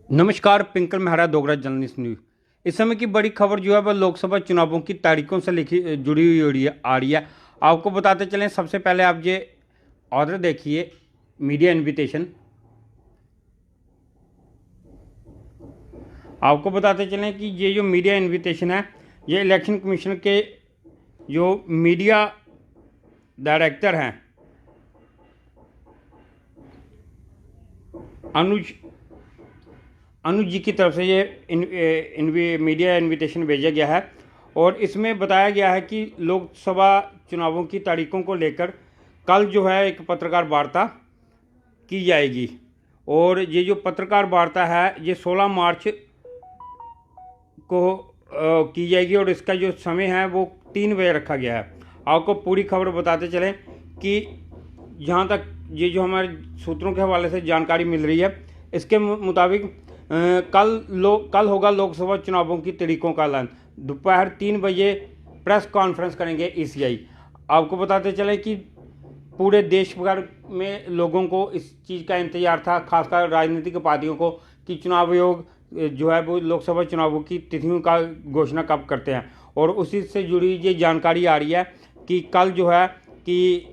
नमस्कार, पिंकल Mehra Dogra journalist news. इस समय की बड़ी खबर जो है वह लोकसभा चुनावों की तारीखों से लिखी जुड़ी हुई आ रही है। आपको बताते चलें, सबसे पहले आप ये ऑर्डर देखिए, मीडिया इनविटेशन। आपको बताते चलें कि ये जो मीडिया इनविटेशन है, ये इलेक्शन कमीशन के जो मीडिया डायरेक्टर हैं अनुज जी की तरफ से ये मीडिया इनविटेशन भेजा गया है। और इसमें बताया गया है कि लोकसभा चुनावों की तारीखों को लेकर कल जो है एक पत्रकार वार्ता की जाएगी। और ये जो पत्रकार वार्ता है ये 16 मार्च को की जाएगी और इसका जो समय है वो 3 बजे रखा गया है। आपको पूरी खबर बताते चलें कि जहाँ तक ये जो हमारे सूत्रों के हवाले से जानकारी मिल रही है, इसके मुताबिक कल होगा लोकसभा चुनावों की तारीखों का ऐलान। दोपहर 3 बजे प्रेस कॉन्फ्रेंस करेंगे ईसीआई। आपको बताते चलें कि पूरे देश भर में लोगों को इस चीज़ का इंतजार था, खासकर राजनीतिक पार्टियों को, कि चुनाव आयोग जो है वो लोकसभा चुनावों की तिथियों का घोषणा कब करते हैं। और उसी से जुड़ी ये जानकारी आ रही है कि कल जो है कि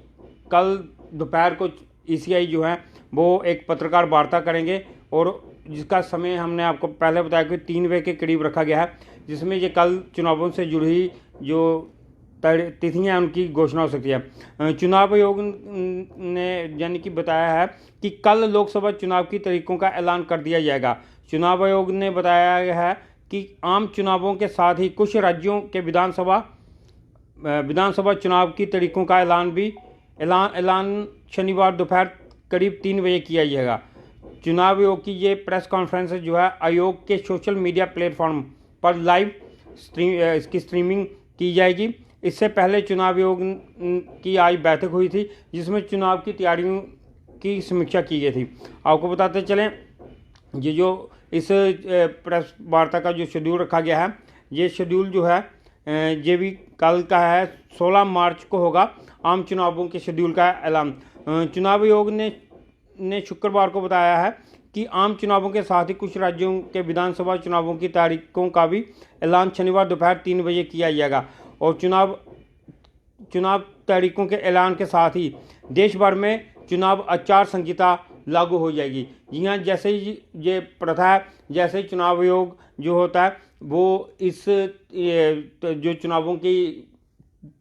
कल दोपहर को ईसीआई जो है वो एक पत्रकार वार्ता करेंगे और जिसका समय हमने आपको पहले बताया कि 3 बजे के करीब रखा गया है, जिसमें ये कल चुनावों से जुड़ी जो तिथियां उनकी घोषणा हो सकती है। चुनाव आयोग ने यानी कि बताया है कि कल लोकसभा चुनाव की तारीखों का ऐलान कर दिया जाएगा। चुनाव आयोग ने बताया है कि आम चुनावों के साथ ही कुछ राज्यों के विधानसभा चुनाव की तारीखों का ऐलान शनिवार दोपहर करीब 3 बजे किया जाएगा। चुनाव आयोग की ये प्रेस कॉन्फ्रेंस जो है आयोग के सोशल मीडिया प्लेटफॉर्म पर लाइव इसकी स्ट्रीमिंग की जाएगी। इससे पहले चुनाव आयोग की आज बैठक हुई थी जिसमें चुनाव की तैयारियों की समीक्षा की गई थी। आपको बताते चलें, ये जो इस प्रेस वार्ता का जो शेड्यूल रखा गया है, ये शेड्यूल जो है ये भी कल का है। 16 मार्च को होगा आम चुनावों के शेड्यूल का ऐलान। चुनाव आयोग ने शुक्रवार को बताया है कि आम चुनावों के साथ ही कुछ राज्यों के विधानसभा चुनावों की तारीखों का भी ऐलान शनिवार दोपहर 3 बजे किया जाएगा। और चुनाव तारीखों के ऐलान के साथ ही देश भर में चुनाव आचार संहिता लागू हो जाएगी। जी हाँ, जैसे ही ये प्रथा है, जैसे ही चुनाव आयोग जो होता है वो इस जो चुनावों की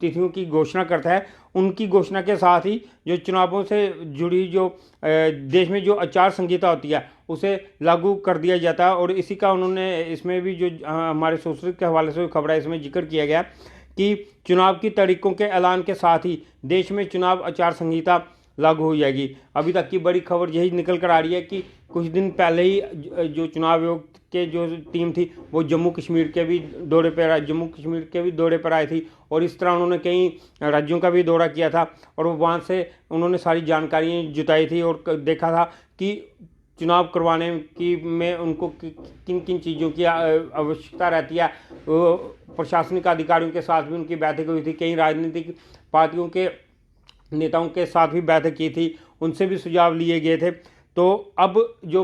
तिथियों की घोषणा करता है, उनकी घोषणा के साथ ही जो चुनावों से जुड़ी जो देश में जो आचार संहिता होती है उसे लागू कर दिया जाता है। और इसी का उन्होंने इसमें भी जो हमारे सोशल के हवाले से खबर है इसमें जिक्र किया गया कि चुनाव की तारीखों के ऐलान के साथ ही देश में चुनाव आचार संहिता लागू हो जाएगी। अभी तक की बड़ी खबर यही निकल कर आ रही है कि कुछ दिन पहले ही जो चुनाव आयोग के जो टीम थी वो जम्मू कश्मीर के भी दौरे पर आई थी और इस तरह उन्होंने कई राज्यों का भी दौरा किया था और वहाँ से उन्होंने सारी जानकारी जुटाई थी और देखा था कि चुनाव करवाने की में उनको किन किन चीज़ों की आवश्यकता रहती है। प्रशासनिक अधिकारियों के साथ भी उनकी बैठक हुई थी, कई राजनीतिक पार्टियों के नेताओं के साथ भी बैठक की थी, उनसे भी सुझाव लिए गए थे। तो अब जो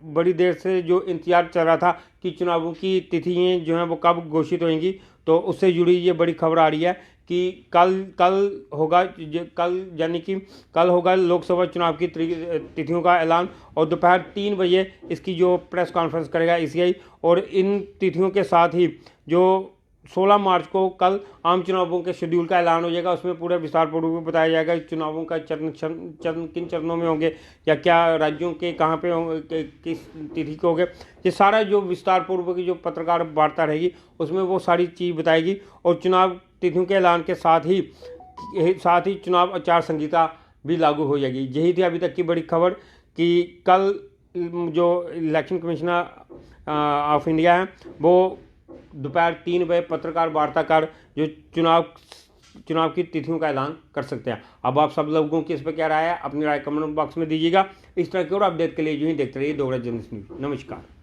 बड़ी देर से जो इंतजार चल रहा था कि चुनावों की तिथियाँ जो हैं वो कब घोषित होंगी, तो उससे जुड़ी ये बड़ी खबर आ रही है कि कल यानी कि कल होगा लोकसभा चुनाव की तिथियों का ऐलान और दोपहर 3 बजे इसकी जो प्रेस कॉन्फ्रेंस करेगा ईसीआई। और इन तिथियों के साथ ही जो 16 मार्च को कल आम चुनावों के शेड्यूल का ऐलान हो जाएगा, उसमें पूरा विस्तारपूर्वक बताया जाएगा कि चुनावों का चरण किन चरणों में होंगे या क्या राज्यों के कहाँ पे होंगे, किस तिथि को होंगे। ये सारा जो विस्तारपूर्वक जो पत्रकार वार्ता रहेगी उसमें वो सारी चीज़ बताएगी। और चुनाव तिथियों के ऐलान के साथ ही चुनाव आचार संहिता भी लागू हो जाएगी। यही थी अभी तक की बड़ी खबर कि कल जो इलेक्शन कमिश्नर ऑफ इंडिया है वो दोपहर 3 बजे पत्रकार वार्ता कर जो चुनाव की तिथियों का ऐलान कर सकते हैं। अब आप सब लोगों की इस पर क्या राय है, अपनी राय कमेंट बॉक्स में दीजिएगा। इस तरह की और अपडेट के लिए यूं ही देखते रहिए दोगरा जर्नलिस्ट न्यूज। नमस्कार।